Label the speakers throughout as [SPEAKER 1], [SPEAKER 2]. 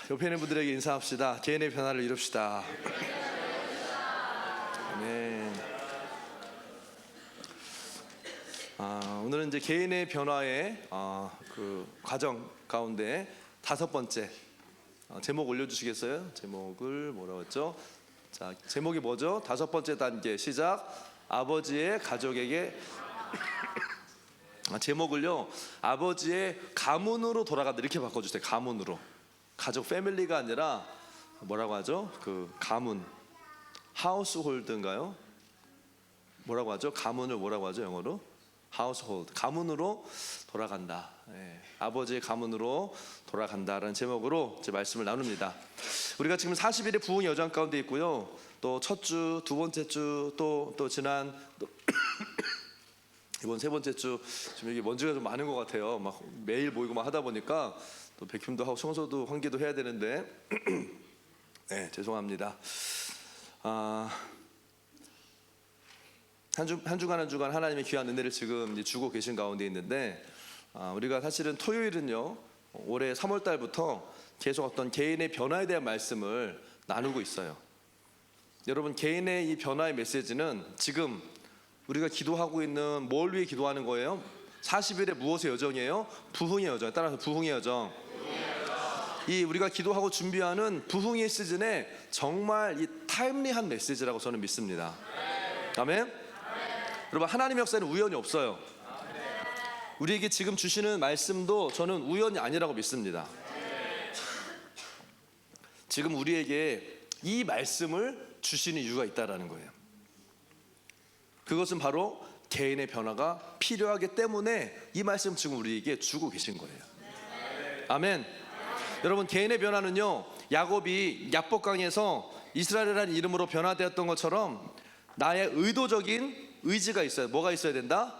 [SPEAKER 1] 옆에 있는 분들에게 인사합시다. 개인의 변화를 이룹시다. 네. 오늘은 이제 개인의 변화의 그 과정 가운데 5번째 제목 올려주시겠어요? 제목을 뭐라고 했죠? 자, 제목이 뭐죠? 5번째 단계 시작. 아버지의 가족에게 제목을요, 아버지의 가문으로 돌아간다 이렇게 바꿔주세요. 가문으로. 가족 패밀리가 아니라 뭐라고 하죠? 그 가문, 하우스홀드인가요? 뭐라고 하죠? 가문을 뭐라고 하죠? 영어로? 하우스홀드. 가문으로 돌아간다. 예, 아버지의 가문으로 돌아간다라는 제목으로 제 말씀을 나눕니다. 우리가 지금 40일의 부흥 여정 가운데 있고요. 또 첫 주, 두 번째 주, 또 지난 이번 세 번째 주 지금 여기 먼지가 좀 많은 것 같아요. 막 매일 모이고 막 하다 보니까 또 백흉도 하고 청소도 환기도 해야 되는데 네, 죄송합니다. 한 주간 하나님의 귀한 은혜를 지금 주고 계신 가운데 있는데 우리가 사실은 토요일은요, 올해 3월 달부터 계속 어떤 개인의 변화에 대한 말씀을 나누고 있어요. 여러분, 개인의 이 변화의 메시지는 지금 우리가 기도하고 있는 뭘 위해 기도하는 거예요? 40일의 무엇의 여정이에요? 부흥의 여정. 따라서 부흥의 여정. 이 우리가 기도하고 준비하는 부흥의 시즌에 정말 이 타임리한 메시지라고 저는 믿습니다. 아멘. 여러분, 하나님의 역사는 우연이 없어요. 우리에게 지금 주시는 말씀도 저는 우연이 아니라고 믿습니다. 지금 우리에게 이 말씀을 주시는 이유가 있다라는 거예요. 그것은 바로 개인의 변화가 필요하기 때문에 이 말씀 지금 우리에게 주고 계신 거예요. 아멘. 여러분, 개인의 변화는요, 야곱이 야복강에서 이스라엘이라는 이름으로 변화되었던 것처럼 나의 의도적인 의지가 있어요. 뭐가 있어야 된다?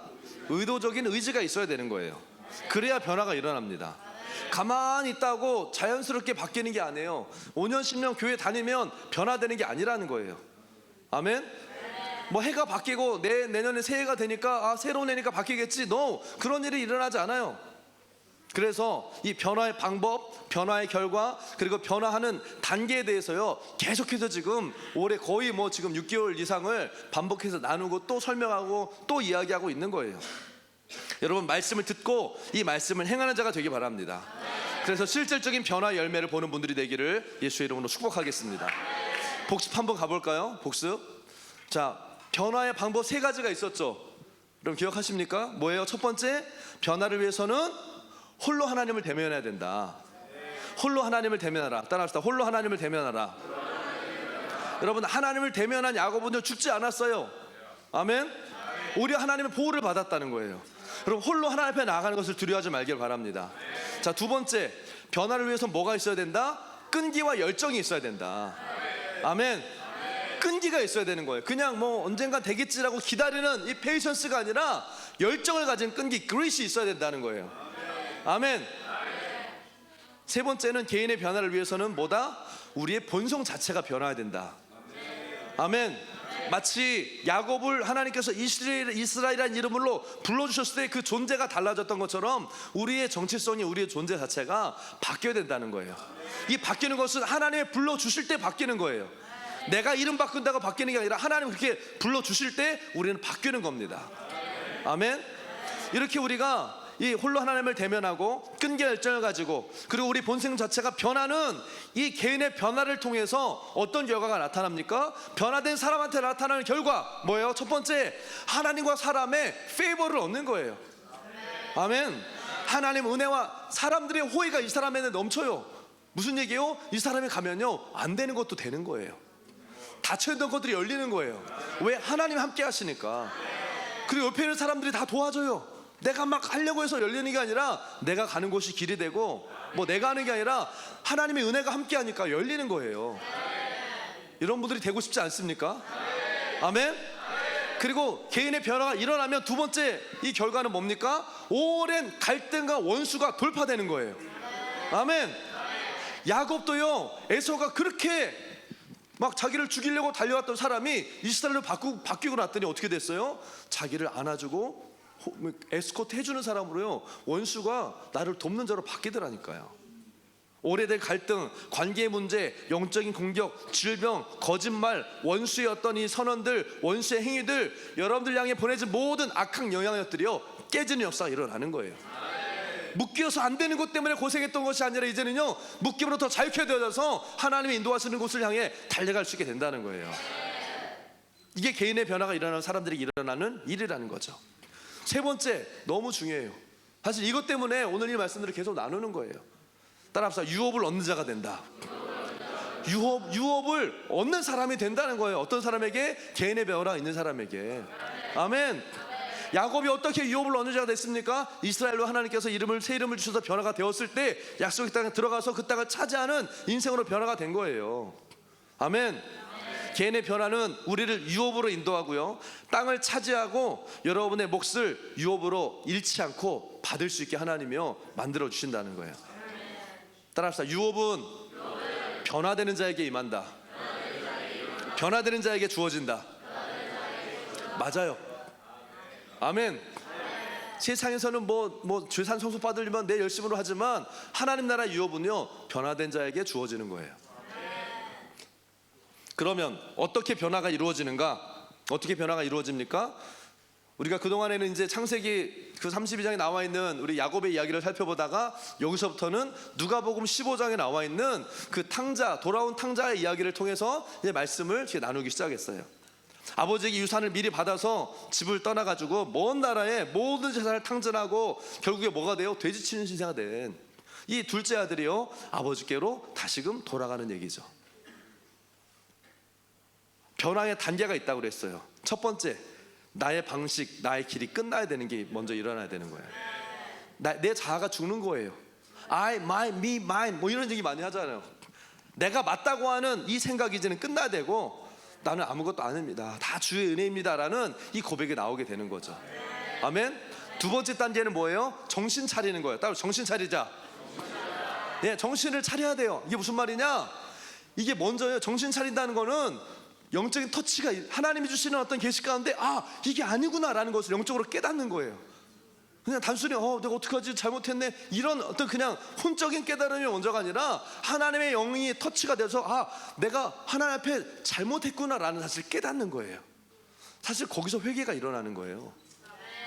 [SPEAKER 1] 의도적인 의지가 있어야 되는 거예요. 그래야 변화가 일어납니다. 가만히 있다고 자연스럽게 바뀌는 게 아니에요. 5년 10년 교회 다니면 변화되는 게 아니라는 거예요. 아멘. 뭐 해가 바뀌고 내년에 새해가 되니까 새로운 해니까 바뀌겠지. No, 그런 일이 일어나지 않아요. 그래서 이 변화의 방법, 변화의 결과, 그리고 변화하는 단계에 대해서요, 계속해서 지금 올해 거의 뭐 지금 6개월 이상을 반복해서 나누고 또 설명하고 또 이야기하고 있는 거예요. 여러분, 말씀을 듣고 이 말씀을 행하는 자가 되기 바랍니다. 그래서 실질적인 변화 열매를 보는 분들이 되기를 예수의 이름으로 축복하겠습니다. 복습 한번 가볼까요? 복습. 자, 변화의 방법 3가지가 있었죠. 여러분 기억하십니까? 뭐예요? 첫 번째, 변화를 위해서는 홀로 하나님을 대면해야 된다. 홀로 하나님을 대면하라. 따라합시다. 홀로 하나님을 대면하라. 여러분, 하나님을 대면한 야고보는 죽지 않았어요. 아멘. 오히려 하나님의 보호를 받았다는 거예요. 여러분, 홀로 하나님 앞에 나아가는 것을 두려워하지 말길 바랍니다. 자, 두 번째, 변화를 위해서 뭐가 있어야 된다? 끈기와 열정이 있어야 된다. 아멘. 끈기가 있어야 되는 거예요. 그냥 뭐 언젠가 되겠지라고 기다리는 이 페이션스가 아니라 열정을 가진 끈기, 그릿이 있어야 된다는 거예요. 아멘. 세 번째는 개인의 변화를 위해서는 뭐다? 우리의 본성 자체가 변화해야 된다. 아멘. 마치 야곱을 하나님께서 이스라엘이라는 이름으로 불러주셨을 때 그 존재가 달라졌던 것처럼 우리의 정체성이, 우리의 존재 자체가 바뀌어야 된다는 거예요. 이 바뀌는 것은 하나님이 불러주실 때 바뀌는 거예요. 내가 이름 바꾼다고 바뀌는 게 아니라 하나님 그렇게 불러주실 때 우리는 바뀌는 겁니다. 아멘. 이렇게 우리가 이 홀로 하나님을 대면하고 끈기와 열정을 가지고, 그리고 우리 본성 자체가 변하는 이 개인의 변화를 통해서 어떤 결과가 나타납니까? 변화된 사람한테 나타나는 결과 뭐예요? 첫 번째, 하나님과 사람의 페이버를 얻는 거예요. 아멘. 하나님 은혜와 사람들의 호의가 이 사람에는 넘쳐요. 무슨 얘기예요? 이 사람이 가면요, 안 되는 것도 되는 거예요. 닫혀있던 것들이 열리는 거예요. 왜? 하나님 함께 하시니까. 그리고 옆에 있는 사람들이 다 도와줘요. 내가 막 하려고 해서 열리는 게 아니라 내가 가는 곳이 길이 되고, 뭐 내가 하는 게 아니라 하나님의 은혜가 함께 하니까 열리는 거예요. 이런 분들이 되고 싶지 않습니까? 아멘. 그리고 개인의 변화가 일어나면 두 번째 이 결과는 뭡니까? 오랜 갈등과 원수가 돌파되는 거예요. 아멘. 야곱도요, 에서가 그렇게 막 자기를 죽이려고 달려왔던 사람이 이스라엘로 바뀌고 났더니 어떻게 됐어요? 자기를 안아주고 에스코트 해주는 사람으로요, 원수가 나를 돕는 자로 바뀌더라니까요. 오래된 갈등, 관계 문제, 영적인 공격, 질병, 거짓말, 원수의 어떤 이 선언들, 원수의 행위들, 여러분들 향해 보내진 모든 악한 영향력들이요 깨지는 역사가 일어나는 거예요. 묶여서 안 되는 것 때문에 고생했던 것이 아니라 이제는요 묶임으로 더 자유케 되어져서 하나님이 인도하시는 곳을 향해 달려갈 수 있게 된다는 거예요. 이게 개인의 변화가 일어나는 사람들이 일어나는 일이라는 거죠. 세 번째, 너무 중요해요. 사실 이것 때문에 오늘 이 말씀들을 계속 나누는 거예요. 따라합시다. 유업을 얻는 자가 된다. 유업을 얻는 사람이 된다는 거예요. 어떤 사람에게? 개인의 변화가 있는 사람에게. 아멘. 야곱이 어떻게 유업을 얻는 자가 됐습니까? 이스라엘로 하나님께서 새 이름을 주셔서 변화가 되었을 때 약속의 땅에 들어가서 그 땅을 차지하는 인생으로 변화가 된 거예요. 아멘. 개인의 변화는 우리를 유업으로 인도하고요, 땅을 차지하고 여러분의 몫을 유업으로 잃지 않고 받을 수 있게 하나님이요 만들어 주신다는 거예요. 따라합시다. 유업은 변화되는 자에게 임한다. 변화되는 자에게 주어진다. 맞아요. 아멘. 세상에서는 뭐 죄산 성소 받으려면 내 열심으로 하지만 하나님 나라 유업은요 변화된 자에게 주어지는 거예요. 그러면 어떻게 변화가 이루어지는가? 어떻게 변화가 이루어집니까? 우리가 그동안에는 이제 창세기 그 32장에 나와 있는 우리 야곱의 이야기를 살펴보다가 여기서부터는 누가복음 15장에 나와 있는 그 탕자, 돌아온 탕자의 이야기를 통해서 이제 말씀을 이렇게 나누기 시작했어요. 아버지에게 유산을 미리 받아서 집을 떠나가지고 먼 나라에 모든 재산을 탕진하고 결국에 뭐가 돼요? 돼지치는 신세가 된 이 둘째 아들이요 아버지께로 다시금 돌아가는 얘기죠. 변화의 단계가 있다고 그랬어요. 첫 번째, 나의 방식, 나의 길이 끝나야 되는 게 먼저 일어나야 되는 거예요. 내 자아가 죽는 거예요. I, my, me, mine 뭐 이런 얘기 많이 하잖아요. 내가 맞다고 하는 이 생각이 이제는 끝나야 되고 나는 아무것도 아닙니다, 다 주의 은혜입니다라는 이 고백이 나오게 되는 거죠. 아멘. 두 번째 단계는 뭐예요? 정신 차리는 거예요. 따로 정신 차리자. 네, 정신을 차려야 돼요. 이게 무슨 말이냐? 이게 먼저요. 정신 차린다는 거는 영적인 터치가 하나님이 주시는 어떤 계시 가운데 이게 아니구나라는 것을 영적으로 깨닫는 거예요. 그냥 단순히 내가 어떡하지 잘못했네 이런 어떤 그냥 혼적인 깨달음이 먼저가 아니라 하나님의 영이 터치가 돼서 내가 하나님 앞에 잘못했구나라는 사실을 깨닫는 거예요. 사실 거기서 회개가 일어나는 거예요.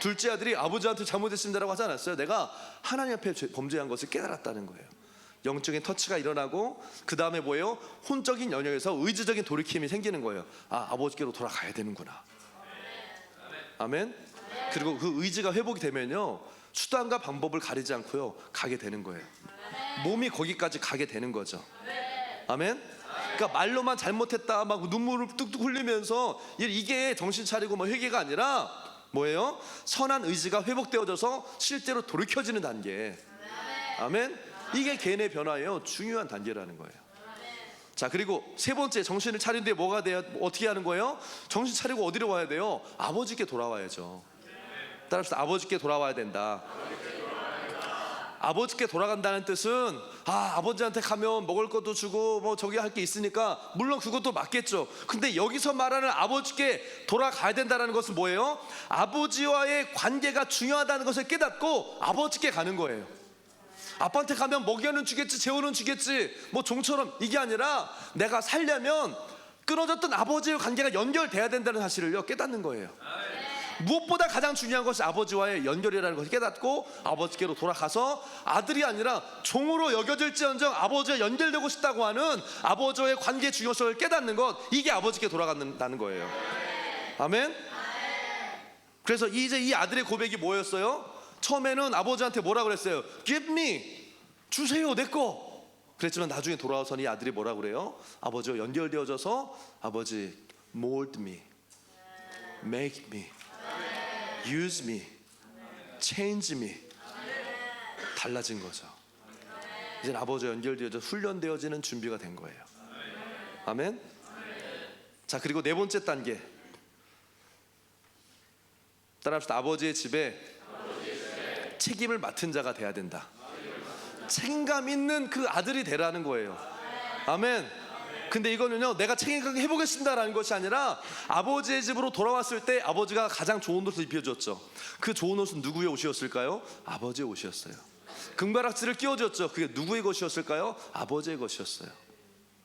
[SPEAKER 1] 둘째 아들이 아버지한테 잘못했습니다라고 하지 않았어요. 내가 하나님 앞에 범죄한 것을 깨달았다는 거예요. 영적인 터치가 일어나고 그 다음에 뭐예요? 혼적인 영역에서 의지적인 돌이킴이 생기는 거예요. 아버지께로 돌아가야 되는구나. 아멘. 그리고 그 의지가 회복이 되면요 수단과 방법을 가리지 않고요 가게 되는 거예요. 몸이 거기까지 가게 되는 거죠. 아멘. 그러니까 말로만 잘못했다 막 눈물을 뚝뚝 흘리면서 이게 정신 차리고 회개가 아니라 뭐예요? 선한 의지가 회복되어져서 실제로 돌이켜지는 단계. 아멘. 이게 개인의 변화예요. 중요한 단계라는 거예요. 자, 그리고 세 번째, 정신을 차린 뒤에 뭐가 돼야 어떻게 하는 거예요? 정신 차리고 어디로 와야 돼요? 아버지께 돌아와야죠. 따라합시다. 아버지께 돌아와야 된다. 아버지께 돌아간다는 뜻은 아버지한테 가면 먹을 것도 주고 저기 할 게 있으니까 물론 그것도 맞겠죠. 근데 여기서 말하는 아버지께 돌아가야 된다는 것은 뭐예요? 아버지와의 관계가 중요하다는 것을 깨닫고 아버지께 가는 거예요. 아빠한테 가면 먹이는 주겠지, 재우는 주겠지, 종처럼 이게 아니라 내가 살려면 끊어졌던 아버지의 관계가 연결돼야 된다는 사실을요 깨닫는 거예요. 무엇보다 가장 중요한 것이 아버지와의 연결이라는 것을 깨닫고 아버지께로 돌아가서 아들이 아니라 종으로 여겨질지언정 아버지와 연결되고 싶다고 하는 아버지와의 관계의 중요성을 깨닫는 것, 이게 아버지께 돌아간다는 거예요. 아멘. 그래서 이제 이 아들의 고백이 뭐였어요? 처음에는 아버지한테 뭐라 그랬어요? Give me, 주세요, 내 거. 그랬지만 나중에 돌아와서는 이 아들이 뭐라 그래요? 아버지와 연결되어져서 아버지 mold me, make me, use me, change me. 달라진 거죠. 이제 아버지와 연결되어져 훈련되어지는 준비가 된 거예요. 아멘. 자, 그리고 네 번째 단계, 따라합시다. 아버지의 집에 책임을 맡은 자가 돼야 된다. 책임감 있는 그 아들이 되라는 거예요. 아멘. 근데 이거는요 내가 책임감 해보겠습니다라는 것이 아니라 아버지의 집으로 돌아왔을 때 아버지가 가장 좋은 옷을 입혀줬죠. 그 좋은 옷은 누구의 옷이었을까요? 아버지의 옷이었어요. 금가락지를 끼워줬죠. 그게 누구의 것이었을까요? 아버지의 것이었어요.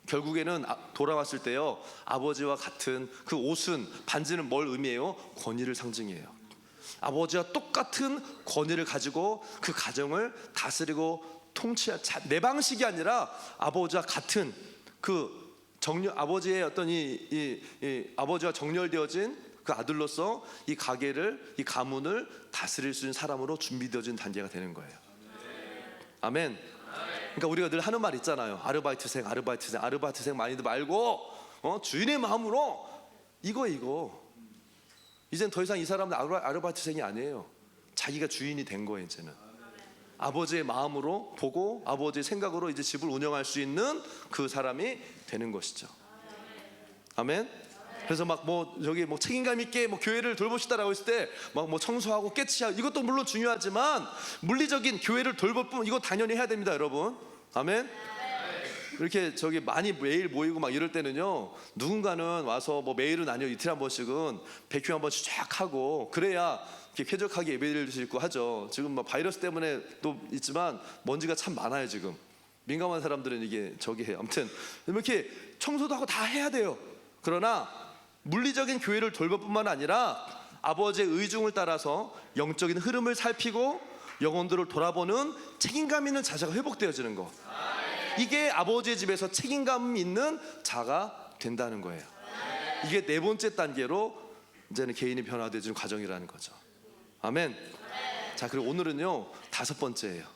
[SPEAKER 1] 결국에는 돌아왔을 때요, 아버지와 같은 그 옷은, 반지는 뭘 의미해요? 권위를 상징해요. 아버지와 똑같은 권위를 가지고 그 가정을 다스리고 통치할, 내 방식이 아니라 아버지와 같은 그 아버지의 어떤 이 아버지와 정렬되어진 그 아들로서 이 가게를, 이 가문을 다스릴 수 있는 사람으로 준비되어진 단계가 되는 거예요. 아멘. 그러니까 우리가 늘 하는 말 있잖아요. 아르바이트생 많이들 말고 주인의 마음으로 이거. 이젠 더 이상 이 사람은 아르바이트생이 아니에요. 자기가 주인이 된 거예요. 이제는 아버지의 마음으로 보고 아버지의 생각으로 이제 집을 운영할 수 있는 그 사람이 되는 것이죠. 아멘. 그래서 저기 책임감 있게 교회를 돌보시다라고 했을 때 청소하고 깨치하고 이것도 물론 중요하지만 물리적인 교회를 돌볼 뿐 이거 당연히 해야 됩니다, 여러분. 아멘. 이렇게 저기 많이 매일 모이고 이럴 때는요, 누군가는 와서 매일은 아니요, 이틀에 한 번씩은 백큐 한 번씩 쫙 하고 그래야 이렇게 쾌적하게 예배드릴 수 있고 하죠. 지금 바이러스 때문에 또 있지만 먼지가 참 많아요. 지금 민감한 사람들은 이게 저기 해요. 아무튼 이렇게 청소도 하고 다 해야 돼요. 그러나 물리적인 교회를 돌볼 뿐만 아니라 아버지의 의중을 따라서 영적인 흐름을 살피고 영혼들을 돌아보는 책임감 있는 자세가 회복되어지는 거, 이게 아버지의 집에서 책임감 있는 자가 된다는 거예요. 이게 네 번째 단계로 이제는 개인이 변화되어지는 과정이라는 거죠. 아멘. 자, 그리고 오늘은요, 다섯 번째예요.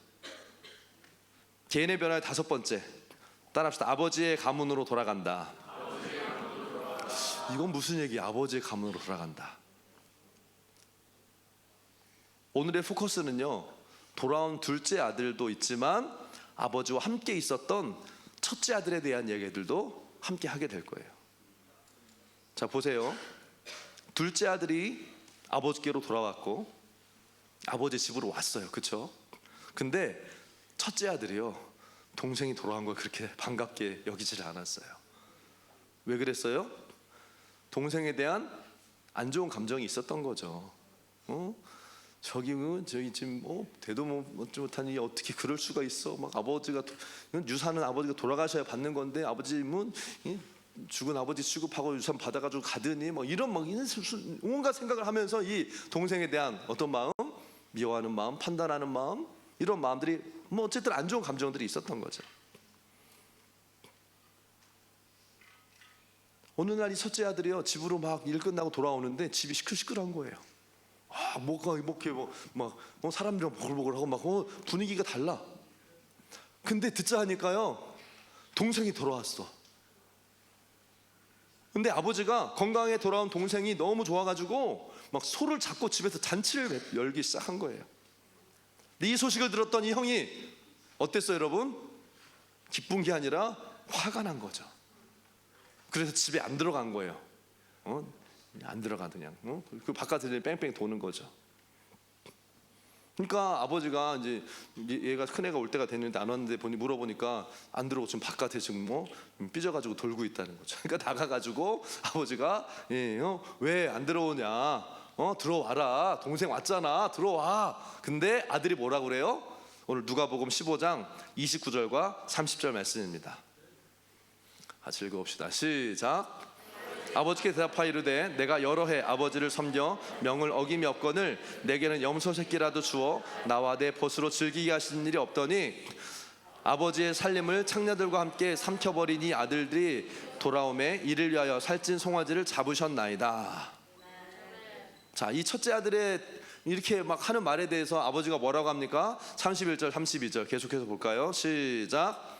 [SPEAKER 1] 개인의 변화의 다섯 번째, 따라합시다. 아버지의 가문으로 돌아간다. 이건 무슨 얘기야? 아버지의 가문으로 돌아간다. 오늘의 포커스는요, 돌아온 둘째 아들도 있지만 아버지와 함께 있었던 첫째 아들에 대한 얘기들도 함께 하게 될 거예요. 자, 보세요. 둘째 아들이 아버지께로 돌아왔고 아버지 집으로 왔어요. 그렇죠? 근데 첫째 아들이요, 동생이 돌아온 걸 그렇게 반갑게 여기질 않았어요. 왜 그랬어요? 동생에 대한 안 좋은 감정이 있었던 거죠. 저기 지금 대도 먹지 못하니 어떻게 그럴 수가 있어? 아버지가 유산은 아버지가 돌아가셔야 받는 건데 아버지는 죽은 아버지 취급하고 유산 받아가지고 가더니 이런 온갖 생각을 하면서 이 동생에 대한 어떤 마음, 미워하는 마음, 판단하는 마음, 이런 마음들이 어쨌든 안 좋은 감정들이 있었던 거죠. 어느 날 이 첫째 아들이요, 집으로 일 끝나고 돌아오는데 집이 시끌시끌한 거예요. 사람들이랑 보글보글하고 분위기가 달라. 근데 듣자 하니까요, 동생이 돌아왔어. 근데 아버지가 건강하게 돌아온 동생이 너무 좋아가지고 소를 잡고 집에서 잔치를 열기 시작한 거예요. 근데 이 소식을 들었던 이 형이 어땠어요, 여러분? 기쁜 게 아니라 화가 난 거죠. 그래서 집에 안 들어간 거예요. 안 들어가 그냥 그 바깥에 뺑뺑 도는 거죠. 그러니까 아버지가 이제 얘가 큰 애가 올 때가 됐는데 안 왔는데 물어보니까 안 들어오고 지금 바깥에 지금 삐져가지고 돌고 있다는 거죠. 그러니까 나가가지고 아버지가 왜 안 들어오냐? 들어와라. 동생 왔잖아. 들어와. 근데 아들이 뭐라 그래요? 오늘 누가복음 15장 29절과 30절 말씀입니다. 같이 읽어봅시다. 시작. 아버지께 대답하여 이르되 내가 여러 해 아버지를 섬겨 명을 어김이 없거늘 내게는 염소 새끼라도 주어 나와 내 벗으로 즐기게 하시는 일이 없더니 아버지의 살림을 창녀들과 함께 삼켜버린 이 아들들이 돌아오매 이를 위하여 살찐 송아지를 잡으셨나이다. 자, 이 첫째 아들의 이렇게 하는 말에 대해서 아버지가 뭐라고 합니까? 31절 32절 계속해서 볼까요? 시작.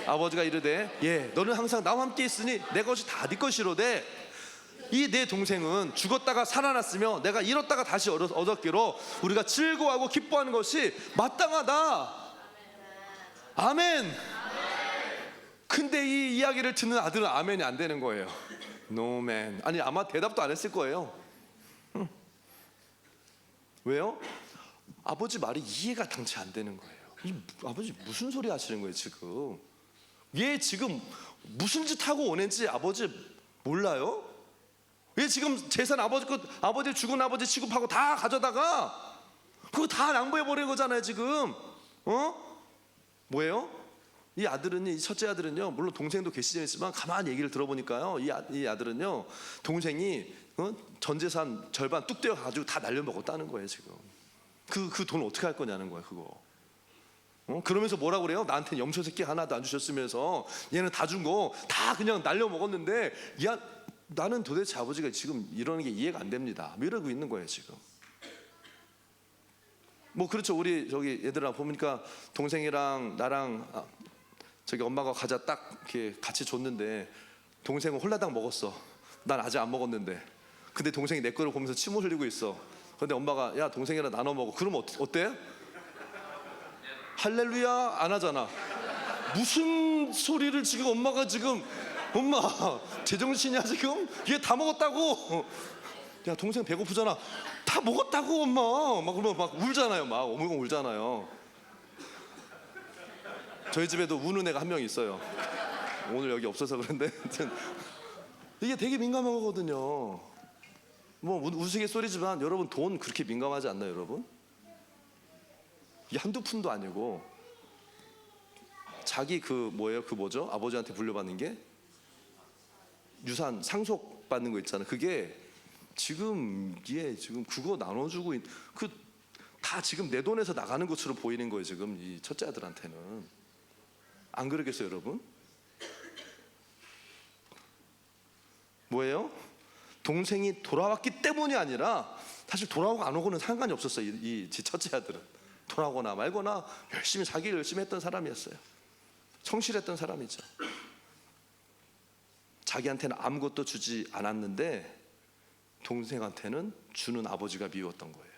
[SPEAKER 1] 아버지가 이르되 너는 항상 나와 함께 있으니 내 것이 다 네 것이로되 이 내 동생은 죽었다가 살아났으며 내가 잃었다가 다시 얻었기로 우리가 즐거워하고 기뻐하는 것이 마땅하다. 아멘. 근데 이 이야기를 듣는 아들은 아멘이 안 되는 거예요. 노맨. 아니 아마 대답도 안 했을 거예요. 왜요? 아버지 말이 이해가 당치 안 되는 거예요. 아버지 무슨 소리 하시는 거예요 지금? 얘 지금 무슨 짓 하고 오는지 아버지 몰라요? 얘 지금 재산 아버지 죽은 아버지 취급하고 다 가져다가 그거 다 낭비해 버린 거잖아요 지금. 뭐예요? 이 아들은, 이 첫째 아들은요, 물론 동생도 계시지만 가만히 얘기를 들어보니까요, 이 아들은요, 동생이 전 재산 절반 뚝 떼어 가지고 다 날려먹었다는 거예요. 지금 그 돈 어떻게 할 거냐는 거예요, 그거. 그러면서 뭐라고 그래요? 나한테 염소 새끼 하나도 안 주셨으면서 얘는 다 준 거 다 그냥 날려먹었는데, 야, 나는 도대체 아버지가 지금 이러는 게 이해가 안 됩니다, 이러고 있는 거예요 지금. 뭐 그렇죠. 우리 저기 얘들아 보니까 동생이랑 나랑 저기 엄마가 과자 딱 이렇게 같이 줬는데 동생은 홀라당 먹었어. 난 아직 안 먹었는데. 근데 동생이 내 거를 보면서 침 흘리고 있어. 근데 엄마가 야, 동생이랑 나눠 먹어. 그러면 어때? 할렐루야 안 하잖아. 무슨 소리를 지금 엄마가 지금, 엄마 제정신이야 지금? 얘 다 먹었다고. 야, 동생 배고프잖아. 다 먹었다고 엄마. 막 그러면 막 울잖아요. 막 어물건 울잖아요. 저희 집에도 우는 애가 한 명 있어요. 오늘 여기 없어서 그런데 이게 되게 민감한 거거든요. 뭐 우스갯소리지만 여러분, 돈 그렇게 민감하지 않나요, 여러분? 이게 한두 푼도 아니고, 자기 그 뭐죠? 아버지한테 물려받는 게 유산 상속 받는 거 있잖아요. 그게 지금 그거 나눠주고 다 지금 내 돈에서 나가는 것으로 보이는 거예요 지금 이 첫째 아들한테는. 안 그러겠어요 여러분? 뭐예요? 동생이 돌아왔기 때문이 아니라, 사실 돌아오고 안 오고는 상관이 없었어요. 이 첫째 아들은 돌아오거나 말거나 열심히 자기 일 열심히 했던 사람이었어요. 성실했던 사람이죠. 자기한테는 아무것도 주지 않았는데 동생한테는 주는 아버지가 미웠던 거예요.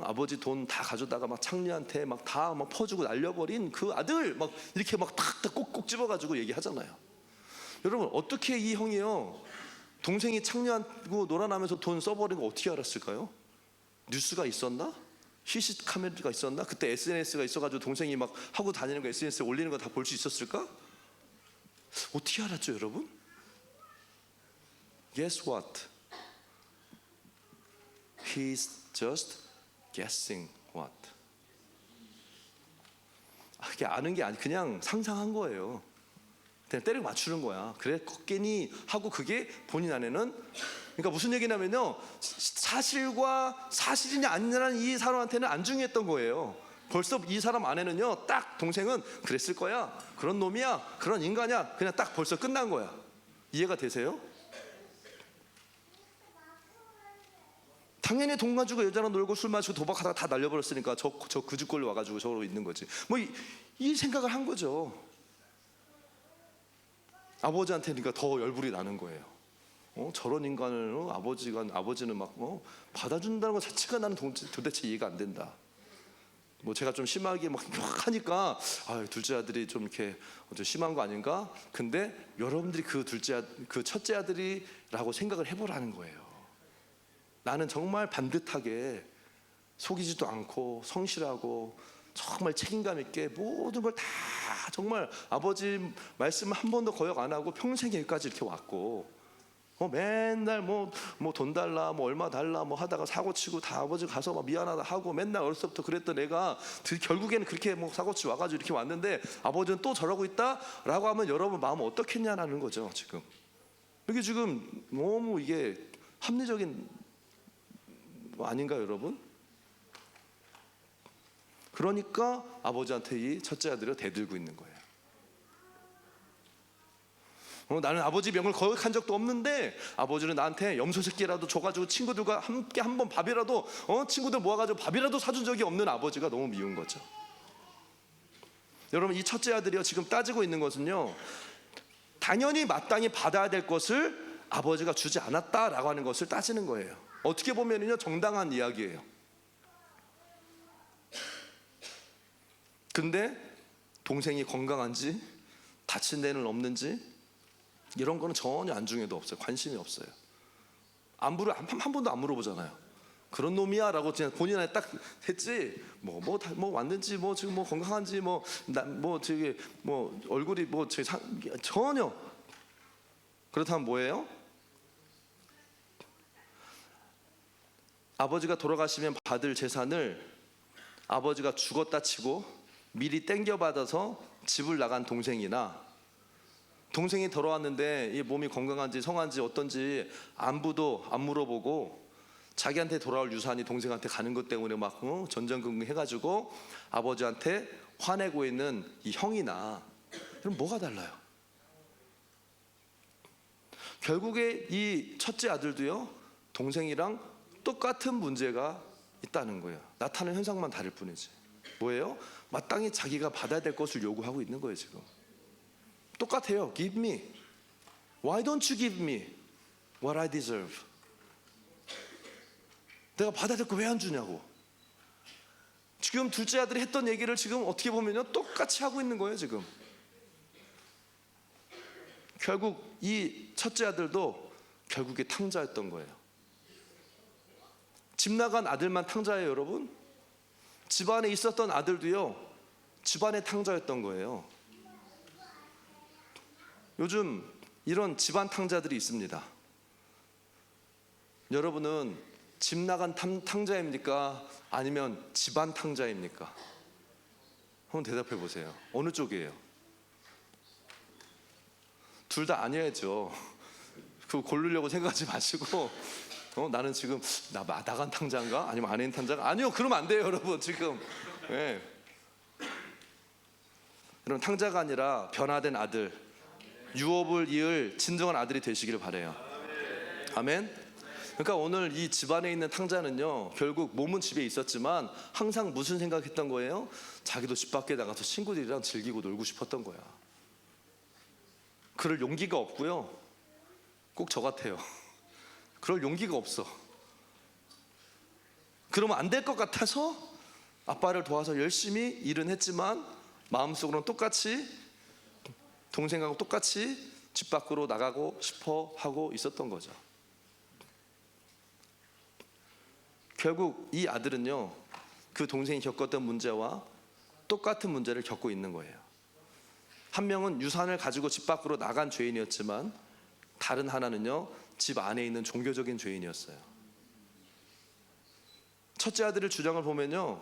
[SPEAKER 1] 아버지 돈 다 가져다가 막 창리한테 막 다 막 퍼주고 날려버린 그 아들, 막 이렇게 막 탁탁 꼭꼭 집어가지고 얘기하잖아요. 여러분, 어떻게 이 형이요, 동생이 창리하고 놀아나면서 돈 써버린 거 어떻게 알았을까요? 뉴스가 있었나? CCTV 카메라가 있었나? 그때 SNS가 있어가지고 동생이 막 하고 다니는 거 SNS에 올리는 거 다 볼 수 있었을까? 어떻게 알았죠 여러분? Guess what? He's just guessing what? 그게 아는 게 아니, 그냥 상상한 거예요. 그냥 때려 맞추는 거야. 그래 걷겠니 하고, 그게 본인 안에는, 그러니까 무슨 얘기냐면요, 사실과 사실이냐 아니냐는 이 사람한테는 안 중요했던 거예요. 벌써 이 사람 안에는요, 딱 동생은 그랬을 거야, 그런 놈이야, 그런 인간이야, 그냥 딱 벌써 끝난 거야. 이해가 되세요? 당연히 돈 가지고 여자랑 놀고 술 마시고 도박하다가 다 날려버렸으니까 저 그 집골로 와가지고 저러고 있는 거지. 뭐 이 생각을 한 거죠. 아버지한테 그러니까 더 열불이 나는 거예요. 저런 인간을 아버지는 막 받아준다는 것 자체가 나는 도대체 이해가 안 된다. 뭐 제가 좀 심하게 막 하니까 둘째 아들이 좀 이렇게 좀 심한 거 아닌가? 근데 여러분들이 그 첫째 아들이라고 생각을 해보라는 거예요. 나는 정말 반듯하게 속이지도 않고 성실하고 정말 책임감 있게 모든 걸 다 정말 아버지 말씀 한 번도 거역 안 하고 평생 여기까지 이렇게 왔고, 맨날 뭐 돈 달라, 뭐 얼마 달라, 뭐 하다가 사고 치고 다 아버지 가서 막 미안하다 하고 맨날 어렸을 때부터 그랬던 애가 결국에는 그렇게 뭐 사고 치고 와가지고 이렇게 왔는데, 아버지는 또 저러고 있다라고 하면 여러분 마음 어떻겠냐라는 거죠 지금. 이게 지금 너무 이게 합리적인 아닌가요 여러분? 그러니까 아버지한테 이 첫째 아들을 대들고 있는 거예요. 나는 아버지 명을 거역한 적도 없는데 아버지는 나한테 염소 새끼라도 줘가지고 친구들과 함께 한번 밥이라도 친구들 모아가지고 밥이라도 사준 적이 없는 아버지가 너무 미운 거죠. 여러분, 이 첫째 아들이요, 지금 따지고 있는 것은요, 당연히 마땅히 받아야 될 것을 아버지가 주지 않았다라고 하는 것을 따지는 거예요. 어떻게 보면은요, 정당한 이야기예요. 근데 동생이 건강한지 다친 데는 없는지 이런 거는 전혀 안중에도 없어요. 관심이 없어요. 한 번도 안 물어보잖아요. 그런 놈이야라고 그냥 본인한테 딱 했지. 뭐 왔는지, 뭐 지금 뭐 건강한지, 뭐 저기 뭐 얼굴이 뭐 저기 전혀. 그렇다면 뭐예요? 아버지가 돌아가시면 받을 재산을 아버지가 죽었다 치고 미리 땡겨받아서 집을 나간 동생이나, 동생이 돌아왔는데 이 몸이 건강한지 성한지 어떤지 안부도 안 물어보고 자기한테 돌아올 유산이 동생한테 가는 것 때문에 막 전전긍긍 해가지고 아버지한테 화내고 있는 이 형이나, 그럼 뭐가 달라요? 결국에 이 첫째 아들도요, 동생이랑 똑같은 문제가 있다는 거예요. 나타나는 현상만 다를 뿐이지. 뭐예요? 마땅히 자기가 받아야 될 것을 요구하고 있는 거예요. 지금 똑같아요. Give me. Why don't you give me what I deserve? 내가 받아야 될 거 왜 안 주냐고. 지금 둘째 아들이 했던 얘기를 지금 어떻게 보면요, 똑같이 하고 있는 거예요. 지금 결국 이 첫째 아들도 결국에 탕자였던 거예요. 집 나간 아들만 탕자예요, 여러분? 집안에 있었던 아들도요, 집안의 탕자였던 거예요. 요즘 이런 집안 탕자들이 있습니다. 여러분은 집 나간 탕자입니까? 아니면 집안 탕자입니까? 한번 대답해 보세요. 어느 쪽이에요? 둘 다 아니야죠. 그거 고르려고 생각하지 마시고, 나는 지금 나간 탕자인가? 아니면 안에 있는 탕자가? 아니요, 그러면 안 돼요, 여러분. 지금 여러분, 탕자가 아니라 변화된 아들, 유업을 이을 진정한 아들이 되시기를 바라요. 아멘. 그러니까 오늘 이 집안에 있는 탕자는요, 결국 몸은 집에 있었지만 항상 무슨 생각했던 거예요? 자기도 집 밖에 나가서 친구들이랑 즐기고 놀고 싶었던 거야. 그럴 용기가 없고요, 꼭 저 같아요. 그럴 용기가 없어. 그러면 안 될 것 같아서 아빠를 도와서 열심히 일은 했지만 마음속으로는 똑같이 동생하고 똑같이 집 밖으로 나가고 싶어 하고 있었던 거죠. 결국 이 아들은요, 그 동생이 겪었던 문제와 똑같은 문제를 겪고 있는 거예요. 한 명은 유산을 가지고 집 밖으로 나간 죄인이었지만 다른 하나는요, 집 안에 있는 종교적인 죄인이었어요. 첫째 아들의 주장을 보면요,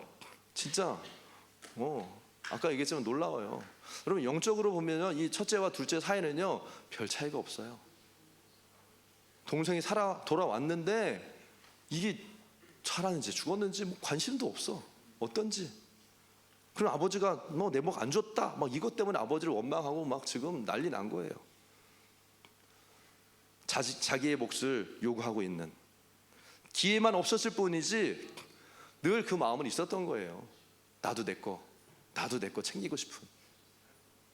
[SPEAKER 1] 진짜 아까 얘기했지만 놀라워요. 여러분, 영적으로 보면요, 이 첫째와 둘째 사이는요, 별 차이가 없어요. 동생이 돌아왔는데 이게 살았는지 죽었는지 뭐 관심도 없어. 어떤지. 그럼 아버지가 내 목 안 줬다, 막 이것 때문에 아버지를 원망하고 막 지금 난리 난 거예요. 자기의 몫을 요구하고 있는, 기회만 없었을 뿐이지 늘 그 마음은 있었던 거예요. 나도 내 거 챙기고 싶은.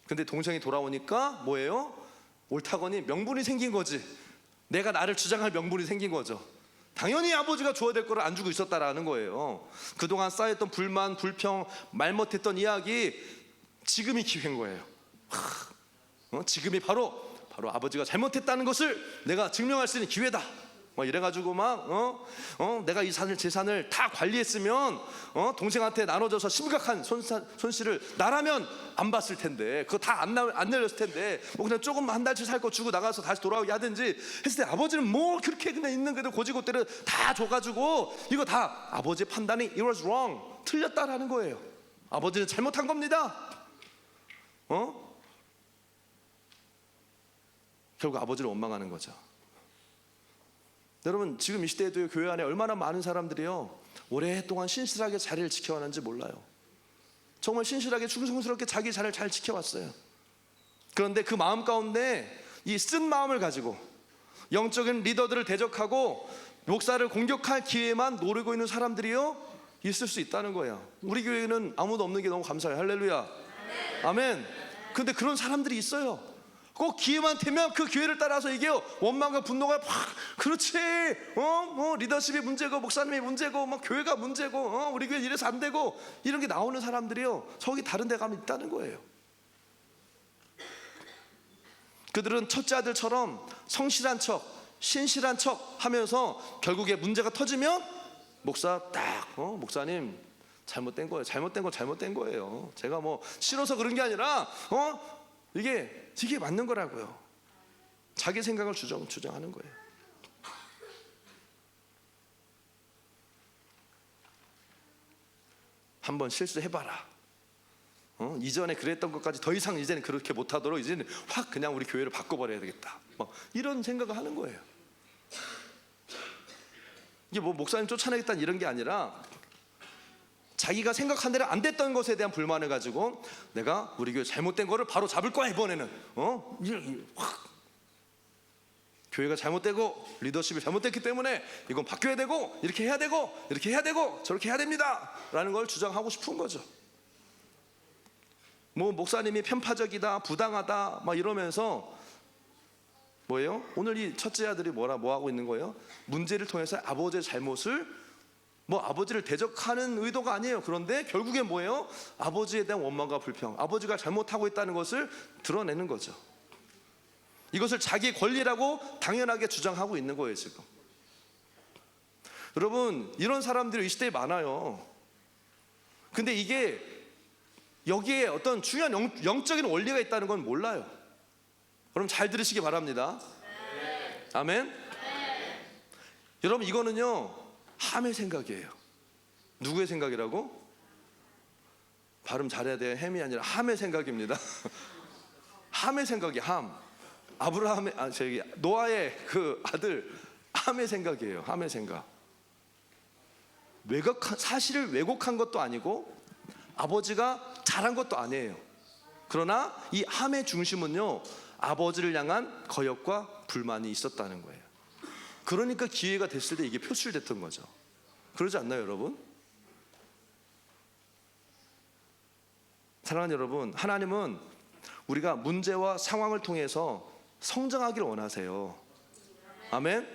[SPEAKER 1] 근데 동생이 돌아오니까 뭐예요? 옳다거니 명분이 생긴 거지. 내가 나를 주장할 명분이 생긴 거죠. 당연히 아버지가 줘야 될 거를 안 주고 있었다라는 거예요. 그동안 쌓였던 불만, 불평, 말 못했던 이야기, 지금이 기회인 거예요. 지금이 바로 아버지가 잘못했다는 것을 내가 증명할 수 있는 기회다. 이래가지고 내가 이 재산을 다 관리했으면 동생한테 나눠줘서 심각한 손실을 나라면 안 봤을 텐데, 그거 다 안 내렸을 텐데, 그냥 조금 한 달치 살 거 주고 나가서 다시 돌아오게 하든지 했을 때, 아버지는 뭐 그렇게 그냥 있는 그대로 고지고대로 다 줘가지고 이거 다 아버지의 판단이 it was wrong, 틀렸다라는 거예요. 아버지는 잘못한 겁니다. 결국 아버지를 원망하는 거죠. 여러분, 지금 이 시대에도 교회 안에 얼마나 많은 사람들이요, 오랫동안 신실하게 자리를 지켜왔는지 몰라요. 정말 신실하게 충성스럽게 자기 자리를 잘 지켜왔어요. 그런데 그 마음 가운데 이 쓴 마음을 가지고 영적인 리더들을 대적하고 목사를 공격할 기회만 노리고 있는 사람들이요, 있을 수 있다는 거예요. 우리 교회는 아무도 없는 게 너무 감사해요. 할렐루야. 아멘. 근데 그런 사람들이 있어요. 꼭 기회만 되면 그 기회를 따라서 이게요, 원망과 분노가 팍, 그렇지, 리더십이 문제고 목사님이 문제고 막 교회가 문제고 우리 교회 이래서 안 되고, 이런 게 나오는 사람들이요, 저기 다른 데 가면 있다는 거예요. 그들은 첫째 아들처럼 성실한 척, 신실한 척 하면서 결국에 문제가 터지면 목사님 잘못된 거예요. 잘못된 거예요. 제가 뭐 싫어서 그런 게 아니라 이게 맞는 거라고요. 자기 생각을 주장하는 거예요. 한번 실수해봐라. 이전에 그랬던 것까지 더 이상 이제는 그렇게 못하도록 이제는 확 그냥 우리 교회를 바꿔버려야 되겠다. 막 이런 생각을 하는 거예요. 이게 뭐 목사님 쫓아내겠다는 이런 게 아니라 자기가 생각한 대로 안 됐던 것에 대한 불만을 가지고 내가 우리 교회 잘못된 거를 바로 잡을 거야 이번에는. 확 교회가 잘못되고 리더십이 잘못됐기 때문에 이건 바뀌어야 되고 이렇게 해야 되고 이렇게 해야 되고 저렇게 해야 됩니다 라는 걸 주장하고 싶은 거죠. 뭐 목사님이 편파적이다 부당하다 막 이러면서 뭐예요? 오늘 이 첫째 아들이 뭐 하고 있는 거예요? 문제를 통해서 아버지의 잘못을 뭐 아버지를 대적하는 의도가 아니에요. 그런데 결국엔 뭐예요? 아버지에 대한 원망과 불평, 아버지가 잘못하고 있다는 것을 드러내는 거죠. 이것을 자기의 권리라고 당연하게 주장하고 있는 거예요 지금. 여러분 이런 사람들이 이 시대에 많아요. 근데 이게 여기에 어떤 중요한 영적인 원리가 있다는 건 몰라요. 여러분 잘 들으시기 바랍니다. 아멘. 여러분 이거는요 함의 생각이에요. 누구의 생각이라고? 발음 잘해야 돼요. 햄이 아니라 함의 생각입니다. 함의 생각이 함. 아브라함의 노아의 그 아들 함의 생각이에요. 함의 생각. 사실을 왜곡한 것도 아니고 아버지가 잘한 것도 아니에요. 그러나 이 함의 중심은요 아버지를 향한 거역과 불만이 있었다는 거예요. 그러니까 기회가 됐을 때 이게 표출됐던 거죠. 그러지 않나요 여러분? 사랑하는 여러분, 하나님은 우리가 문제와 상황을 통해서 성장하기를 원하세요. 아멘?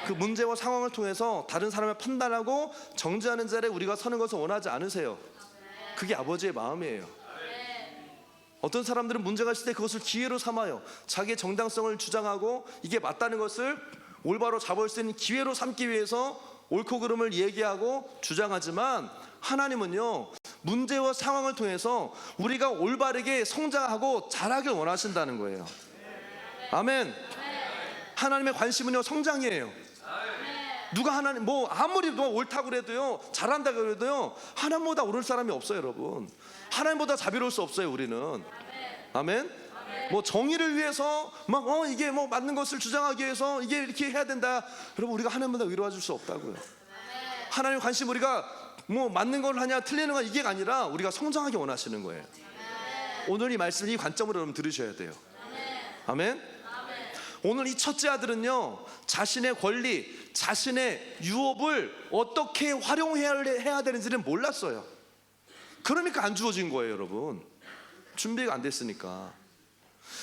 [SPEAKER 1] 그 문제와 상황을 통해서 다른 사람을 판단하고 정죄하는 자리에 우리가 서는 것을 원하지 않으세요. 그게 아버지의 마음이에요. 어떤 사람들은 문제가 있을 때 그것을 기회로 삼아요. 자기의 정당성을 주장하고 이게 맞다는 것을 올바로 잡을 수 있는 기회로 삼기 위해서 옳고 그름을 얘기하고 주장하지만 하나님은요 문제와 상황을 통해서 우리가 올바르게 성장하고 자라길 원하신다는 거예요. 아멘. 하나님의 관심은요 성장이에요. 누가 하나님 뭐 아무리 뭐 옳다고 그래도요 잘한다 그래도요 하나님보다 옳을 사람이 없어요 여러분. 하나님보다 자비로울 수 없어요 우리는. 아멘. 뭐 정의를 위해서 막 이게 뭐 맞는 것을 주장하기 위해서 이게 이렇게 해야 된다. 여러분 우리가 하나님보다 위로해 줄 수 없다고요. 하나님의 관심 우리가 뭐 맞는 걸 하냐 틀리는 건 이게 아니라 우리가 성장하기 원하시는 거예요. 오늘 이 말씀 이 관점으로 여러분 들으셔야 돼요. 아멘. 오늘 이 첫째 아들은요 자신의 권리, 자신의 유업을 어떻게 활용해야 되는지는 몰랐어요. 그러니까 안 주어진 거예요 여러분. 준비가 안 됐으니까.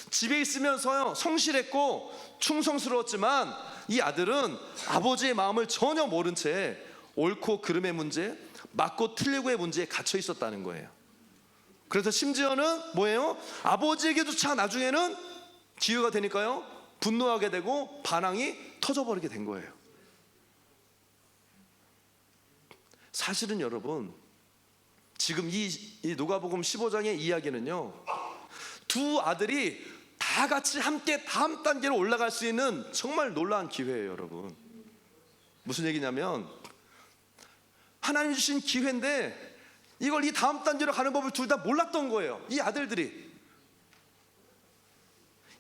[SPEAKER 1] 집에 있으면서요 성실했고 충성스러웠지만 이 아들은 아버지의 마음을 전혀 모른 채 옳고 그름의 문제, 맞고 틀리고의 문제에 갇혀 있었다는 거예요. 그래서 심지어는 뭐예요? 아버지에게조차 나중에는 기회가 되니까요 분노하게 되고 반항이 터져버리게 된 거예요. 사실은 여러분 지금 이 누가복음 15장의 이야기는요 두 아들이 다 같이 함께 다음 단계로 올라갈 수 있는 정말 놀라운 기회예요 여러분. 무슨 얘기냐면 하나님 주신 기회인데 이걸 이 다음 단계로 가는 법을 둘 다 몰랐던 거예요. 이 아들들이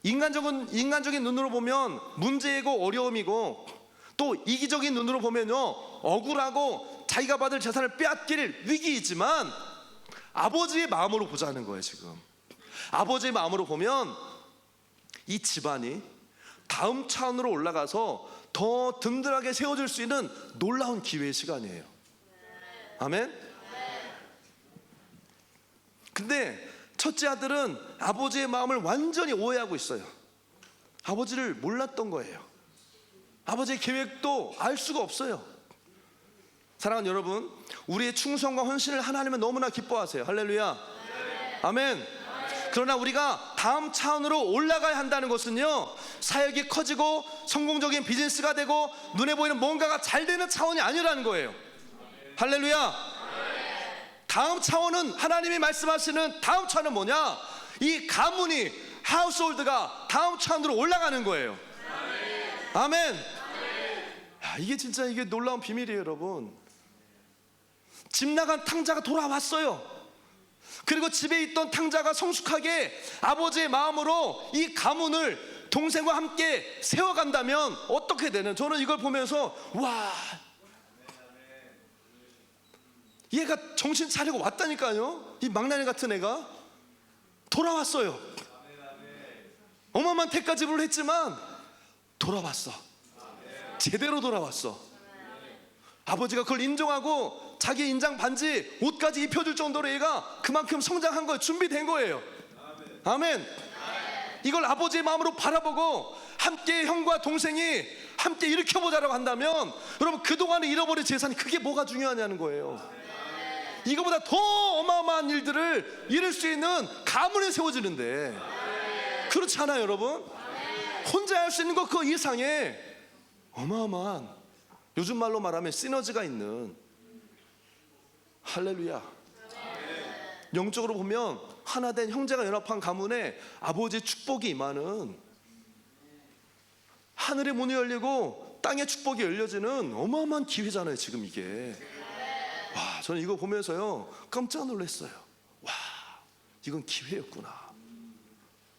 [SPEAKER 1] 인간적인 눈으로 보면 문제이고 어려움이고 또 이기적인 눈으로 보면요 억울하고 자기가 받을 재산을 빼앗길 위기이지만 아버지의 마음으로 보자는 거예요. 지금 아버지의 마음으로 보면 이 집안이 다음 차원으로 올라가서 더 든든하게 세워질 수 있는 놀라운 기회의 시간이에요. 아멘. 근데 첫째 아들은 아버지의 마음을 완전히 오해하고 있어요. 아버지를 몰랐던 거예요. 아버지의 계획도 알 수가 없어요. 사랑하는 여러분, 우리의 충성과 헌신을 하나님은 너무나 기뻐하세요. 할렐루야. 아멘. 그러나 우리가 다음 차원으로 올라가야 한다는 것은요 사역이 커지고 성공적인 비즈니스가 되고 눈에 보이는 뭔가가 잘 되는 차원이 아니라는 거예요. 할렐루야. 다음 차원은 하나님이 말씀하시는 다음 차원은 뭐냐? 이 가문이 하우스홀드가 다음 차원으로 올라가는 거예요. 아멘. 이게 진짜 이게 놀라운 비밀이에요 여러분. 집 나간 탕자가 돌아왔어요. 그리고 집에 있던 탕자가 성숙하게 아버지의 마음으로 이 가문을 동생과 함께 세워간다면 어떻게 되는, 저는 이걸 보면서 와, 얘가 정신 차리고 왔다니까요. 이 망나니 같은 애가 돌아왔어요. 어마어마한 대가지불을 했지만 돌아왔어. 제대로 돌아왔어. 아버지가 그걸 인정하고 자기 인장 반지 옷까지 입혀줄 정도로 얘가 그만큼 성장한 거예요. 준비된 거예요. 아멘. 이걸 아버지의 마음으로 바라보고 함께 형과 동생이 함께 일으켜보자라고 한다면, 여러분 그동안에 잃어버린 재산이 그게 뭐가 중요하냐는 거예요. 이거보다 더 어마어마한 일들을 이룰 수 있는 가문이 세워지는데, 그렇지 않아요 여러분? 혼자 할 수 있는 것 그 이상의 어마어마한, 요즘 말로 말하면 시너지가 있는, 할렐루야. 영적으로 보면 하나된 형제가 연합한 가문에 아버지의 축복이 임하는, 하늘의 문이 열리고 땅의 축복이 열려지는 어마어마한 기회잖아요 지금 이게. 와, 저는 이거 보면서요 깜짝 놀랐어요. 와, 이건 기회였구나.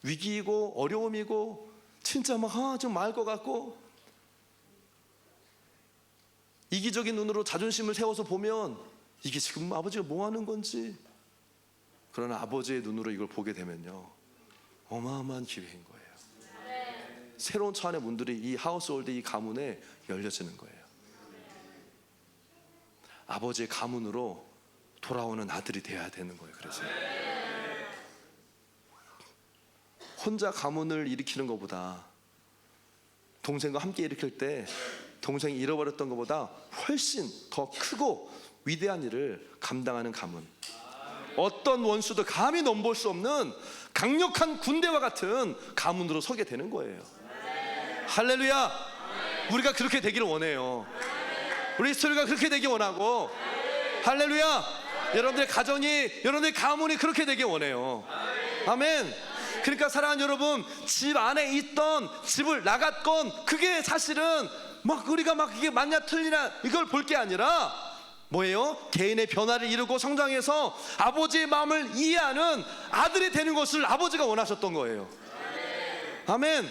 [SPEAKER 1] 위기이고 어려움이고 진짜 막 좀 말 것 같고 이기적인 눈으로 자존심을 세워서 보면 이게 지금 아버지가 뭐 하는 건지, 그러나 아버지의 눈으로 이걸 보게 되면요 어마어마한 기회인 거예요. 새로운 차원의 문들이 이 하우스홀드, 이 가문에 열려지는 거예요. 아버지의 가문으로 돌아오는 아들이 돼야 되는 거예요. 그래서 혼자 가문을 일으키는 것보다 동생과 함께 일으킬 때 동생이 잃어버렸던 것보다 훨씬 더 크고 위대한 일을 감당하는 가문, 어떤 원수도 감히 넘볼 수 없는 강력한 군대와 같은 가문으로 서게 되는 거예요. 할렐루야. 우리가 그렇게 되기를 원해요. 우리 스토리가 그렇게 되기 원하고, 할렐루야. 여러분들의 가정이, 여러분들의 가문이 그렇게 되기 원해요. 아멘. 그러니까 사랑하는 여러분, 집 안에 있던, 집을 나갔건 그게 사실은 막 우리가 막 이게 맞냐 틀리냐 이걸 볼 게 아니라 뭐예요? 개인의 변화를 이루고 성장해서 아버지의 마음을 이해하는 아들이 되는 것을 아버지가 원하셨던 거예요. 아멘.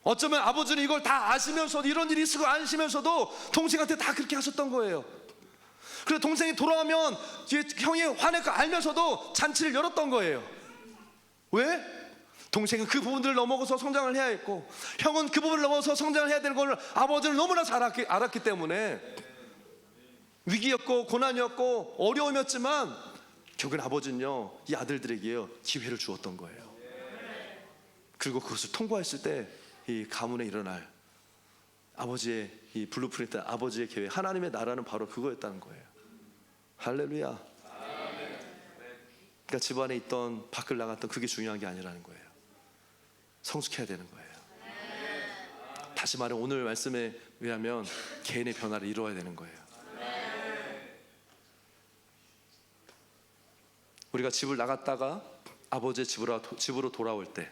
[SPEAKER 1] 어쩌면 아버지는 이걸 다 아시면서도, 이런 일이 있고 아시면서도 동생한테 다 그렇게 하셨던 거예요. 그래서 동생이 돌아오면 형이 화낼 거 알면서도 잔치를 열었던 거예요. 왜? 동생은 그 부분들을 넘어서 성장을 해야 했고, 형은 그 부분을 넘어서 성장을 해야 되는 걸 아버지는 너무나 잘 알았기 때문에 위기였고 고난이었고 어려움이었지만 결국엔 아버지는요 이 아들들에게요 기회를 주었던 거예요. 그리고 그것을 통과했을 때 이 가문에 일어날 아버지의 이 블루프린트, 아버지의 계획, 하나님의 나라는 바로 그거였다는 거예요. 할렐루야. 그러니까 집안에 있던 밖을 나갔던 그게 중요한 게 아니라는 거예요. 성숙해야 되는 거예요. 다시 말해 오늘 말씀에 의하면 개인의 변화를 이루어야 되는 거예요. 우리가 집을 나갔다가 아버지의 집으로 돌아올 때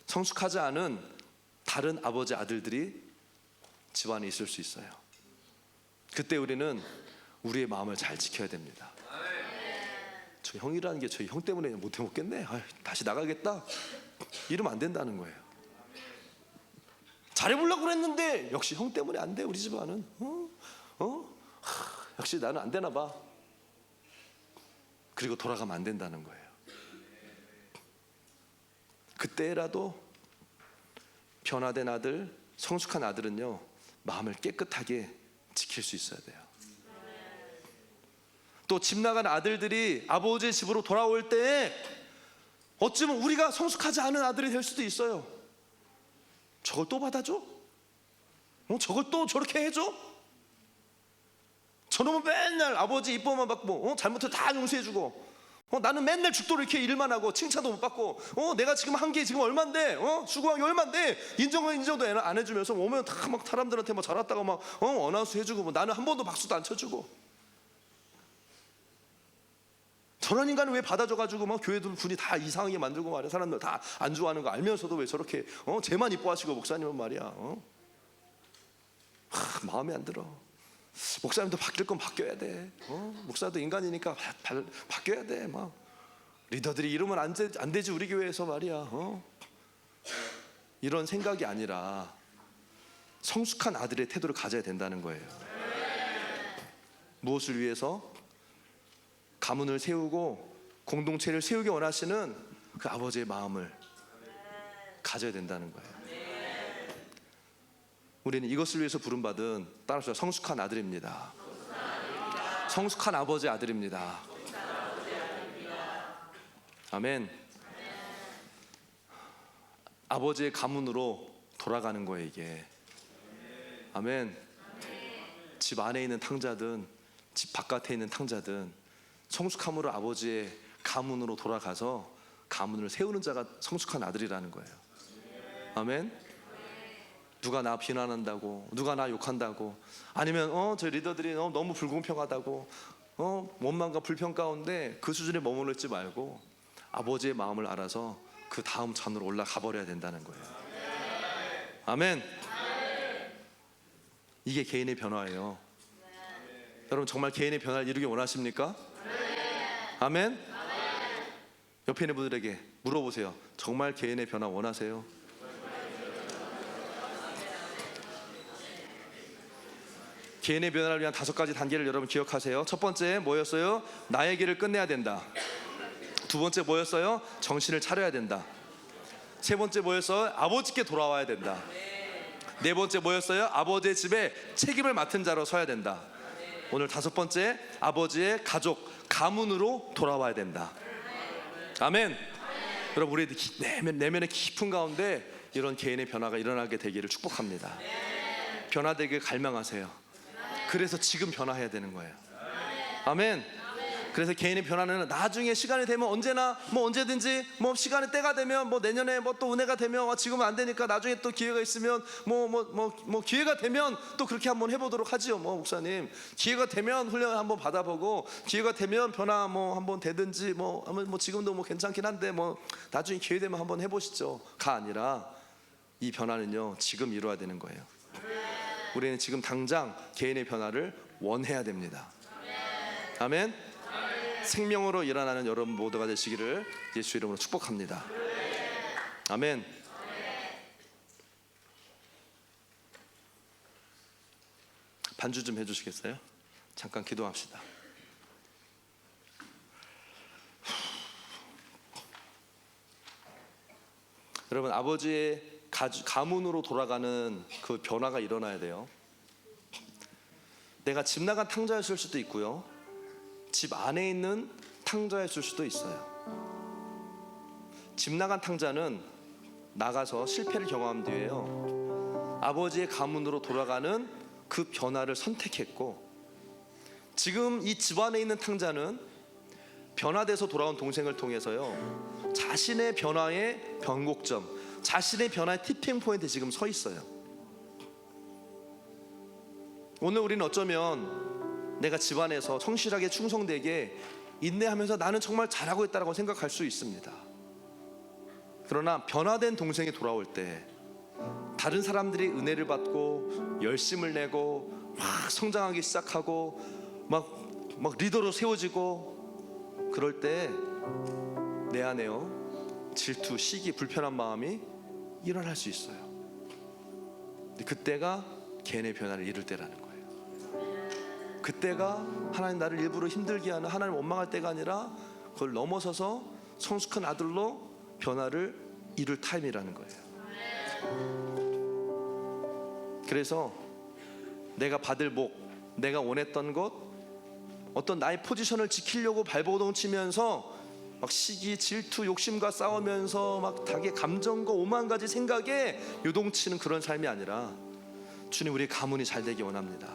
[SPEAKER 1] 성숙하지 않은 다른 아버지 아들들이 집안에 있을 수 있어요. 그때 우리는 우리의 마음을 잘 지켜야 됩니다. 저 형이라는 게 저희 형 때문에 못 해먹겠네, 다시 나가겠다 이러면 안 된다는 거예요. 잘해보려고 그랬는데 역시 형 때문에 안 돼 우리 집안은. 역시 나는 안 되나 봐. 그리고 돌아가면 안 된다는 거예요. 그때라도 변화된 아들, 성숙한 아들은요 마음을 깨끗하게 지킬 수 있어야 돼요. 또 집 나간 아들들이 아버지의 집으로 돌아올 때 어쩌면 우리가 성숙하지 않은 아들이 될 수도 있어요. 저걸 또 받아줘? 저걸 또 저렇게 해줘? 저놈은 맨날 아버지 이뻐만 받고 잘못을 다 용서해주고, 나는 맨날 죽도록 이렇게 일만 하고 칭찬도 못 받고, 내가 지금 한 게 지금 얼만데, 수고한 게 얼만데 인정도 안 해주면서 오면 다 막 사람들한테 막 잘했다고 막 어나운스 해주고, 나는 한 번도 박수도 안 쳐주고. 저런 인간을 왜 받아줘가지고 막 교회들 분이 다 이상하게 만들고 말이야. 사람들 다 안 좋아하는 거 알면서도 왜 저렇게 쟤만 이뻐하시고 목사님은 말이야 마음에 안 들어. 목사님도 바뀔 건 바뀌어야 돼. 목사도 인간이니까 바뀌어야 돼. 막 리더들이 이러면 안 되지 우리 교회에서 말이야. 이런 생각이 아니라 성숙한 아들의 태도를 가져야 된다는 거예요. 무엇을 위해서? 가문을 세우고 공동체를 세우기 원하시는 그 아버지의 마음을 가져야 된다는 거예요. 우리는 이것을 위해서 부름받은, 따라서 성숙한 아들입니다. 성숙한 아버지의 아들입니다. 아멘. 아버지의 가문으로 돌아가는 거예요, 이게. 아멘. 집 안에 있는 탕자든 집 바깥에 있는 탕자든 성숙함으로 아버지의 가문으로 돌아가서 가문을 세우는 자가 성숙한 아들이라는 거예요. 아멘. 누가 나 비난한다고, 누가 나 욕한다고, 아니면 저 리더들이 너무 불공평하다고, 원망과 불평 가운데 그 수준에 머물러 있지 말고 아버지의 마음을 알아서 그 다음 찬으로 올라가 버려야 된다는 거예요. 아멘. 이게 개인의 변화예요. 여러분 정말 개인의 변화를 이루기 원하십니까? 아멘. 옆에 있는 분들에게 물어보세요. 정말 개인의 변화 원하세요? 개인의 변화를 위한 5가지 단계를 여러분 기억하세요. 첫 번째 뭐였어요? 나의 길을 끝내야 된다. 두 번째 뭐였어요? 정신을 차려야 된다. 세 번째 뭐였어요? 아버지께 돌아와야 된다. 네 번째 뭐였어요? 아버지의 집에 책임을 맡은 자로 서야 된다. 오늘 5번째, 아버지의 가족, 가문으로 돌아와야 된다. 아멘. 여러분 우리 내면의 깊은 가운데 이런 개인의 변화가 일어나게 되기를 축복합니다. 변화되길 갈망하세요. 그래서 지금 변화해야 되는 거예요. 아멘. 그래서 개인의 변화는 나중에 시간이 되면 언제나 언제든지 시간의 때가 되면 내년에 또 은혜가 되면 지금은 안 되니까 나중에 또 기회가 있으면 기회가 되면 또 그렇게 한번 해보도록 하지요. 목사님 기회가 되면 훈련을 한번 받아보고 기회가 되면 변화 한번 되든지 지금도 괜찮긴 한데 나중에 기회 되면 한번 해보시죠가 아니라 이 변화는요 지금 이루어야 되는 거예요. 우리는 지금 당장 개인의 변화를 원해야 됩니다. 아멘. 생명으로 일어나는 여러분 모두가 되시기를 예수 이름으로 축복합니다. 아멘. 반주 좀 해주시겠어요? 잠깐 기도합시다. 여러분 아버지의 가문으로 돌아가는 그 변화가 일어나야 돼요. 내가 집 나간 탕자였을 수도 있고요, 집 안에 있는 탕자였을 수도 있어요. 집 나간 탕자는 나가서 실패를 경험한 뒤에요 아버지의 가문으로 돌아가는 그 변화를 선택했고, 지금 이 집 안에 있는 탕자는 변화돼서 돌아온 동생을 통해서요 자신의 변화의 변곡점, 자신의 변화의 티핑 포인트에 지금 서 있어요. 오늘 우리는 어쩌면 내가 집안에서 성실하게 충성되게 인내하면서 나는 정말 잘하고 있다고 생각할 수 있습니다. 그러나 변화된 동생이 돌아올 때 다른 사람들이 은혜를 받고 열심을 내고 막 성장하기 시작하고 막 리더로 세워지고 그럴 때 내 안에요 질투, 시기, 불편한 마음이 일어날 수 있어요. 근데 그때가 개인의 변화를 이룰 때라는 거예요. 그때가 하나님 나를 일부러 힘들게 하는, 하나님 원망할 때가 아니라 그걸 넘어서서 성숙한 아들로 변화를 이룰 타임이라는 거예요. 그래서 내가 받을 복, 내가 원했던 것, 어떤 나의 포지션을 지키려고 발버둥 치면서 막 시기, 질투, 욕심과 싸우면서 막 자기의 감정과 5만 가지 생각에 요동치는 그런 삶이 아니라 주님 우리 가문이 잘 되기 원합니다.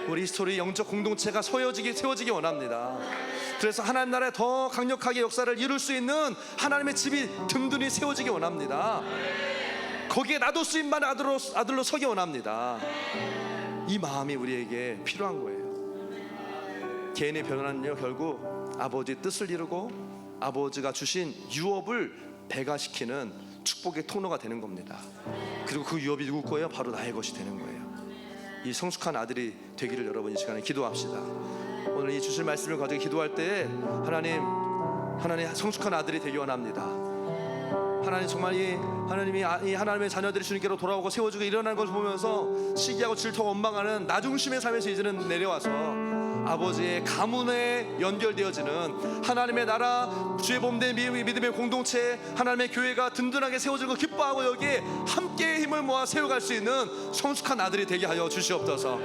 [SPEAKER 1] 우리 스토리 영적 공동체가 세워지기 원합니다. 그래서 하나님 나라에 더 강력하게 역사를 이룰 수 있는 하나님의 집이 든든히 세워지기 원합니다. 거기에 나도 쓰임만 아들로 서기 원합니다. 이 마음이 우리에게 필요한 거예요. 개인의 변화는요 결국 아버지의 뜻을 이루고 아버지가 주신 유업을 배가시키는 축복의 통로가 되는 겁니다. 그리고 그 유업이 누구 거예요? 바로 나의 것이 되는 거예요. 이 성숙한 아들이 되기를 여러분 이 시간에 기도합시다. 오늘 이 주실 말씀을 가지고 기도할 때 하나님 성숙한 아들이 되기 원합니다. 하나님 정말 이 하나님의 자녀들이 주님께로 돌아오고 세워지고 일어나는 것을 보면서 시기하고 질투하고 원망하는 나 중심의 삶에서 이제는 내려와서 아버지의 가문에 연결되어지는 하나님의 나라, 주의 몸된 믿음의 공동체, 하나님의 교회가 든든하게 세워지는 걸 기뻐하고 여기에 함께 힘을 모아 세워갈 수 있는 성숙한 아들이 되게 하여 주시옵소서.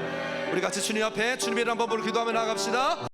[SPEAKER 1] 우리 같이 주님 앞에 주님의 이름 한번 부르고 기도하며 나아갑시다.